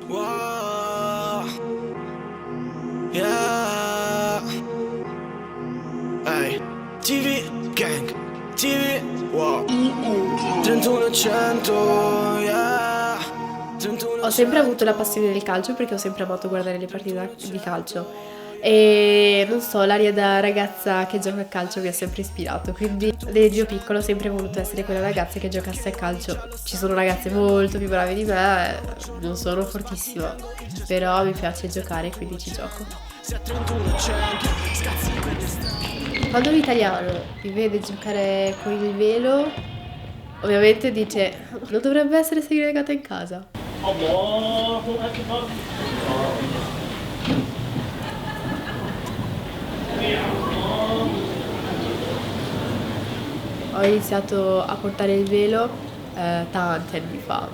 Wow. Yeah. Hey. TV Gang. TV. Wow. 3100. Yeah. 3100. Ho sempre avuto la passione del calcio perché ho sempre amato guardare le partite di calcio. E non so, l'aria da ragazza che gioca a calcio mi ha sempre ispirato, quindi dal mio piccolo ho sempre voluto essere quella ragazza che giocasse a calcio. Ci sono ragazze molto più brave di me, non sono fortissima, però mi piace giocare, quindi ci gioco. Quando un italiano mi vede giocare con il velo, ovviamente dice: non dovrebbe essere segregata in casa. Ho iniziato a portare il velo tanti anni fa.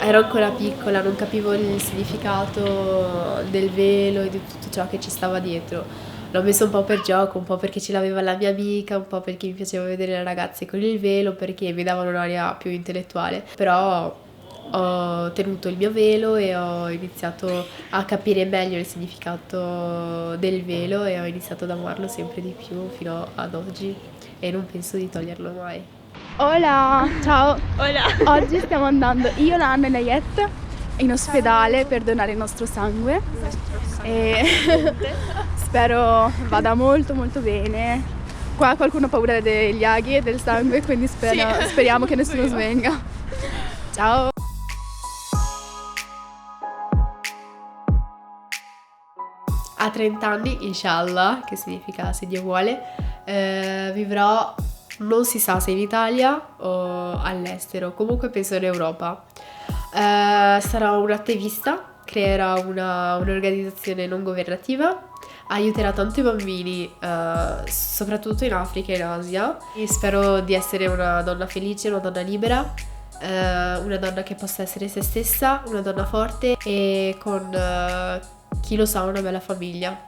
Ero ancora piccola, non capivo il significato del velo e di tutto ciò che ci stava dietro. L'ho messo un po' per gioco, un po' perché ce l'aveva la mia amica, un po' perché mi piaceva vedere le ragazze con il velo, perché mi davano un'aria più intellettuale. Però ho tenuto il mio velo e ho iniziato a capire meglio il significato del velo e ho iniziato ad amarlo sempre di più fino ad oggi e non penso di toglierlo mai. Hola, ciao. Hola. Oggi stiamo andando io, Anna e Nayette in ospedale per donare il nostro sangue e spero vada molto molto bene. Qua qualcuno ha paura degli aghi e del sangue, quindi speriamo che nessuno svenga. Ciao. A 30 anni, inshallah, che significa se Dio vuole, vivrò, non si sa se in Italia o all'estero, comunque penso in Europa. Sarò un'attivista, creerò un'organizzazione non governativa, aiuterò tanti bambini, soprattutto in Africa e in Asia. E spero di essere una donna felice, una donna libera, una donna che possa essere se stessa, una donna forte e con, chi lo sa, una bella famiglia.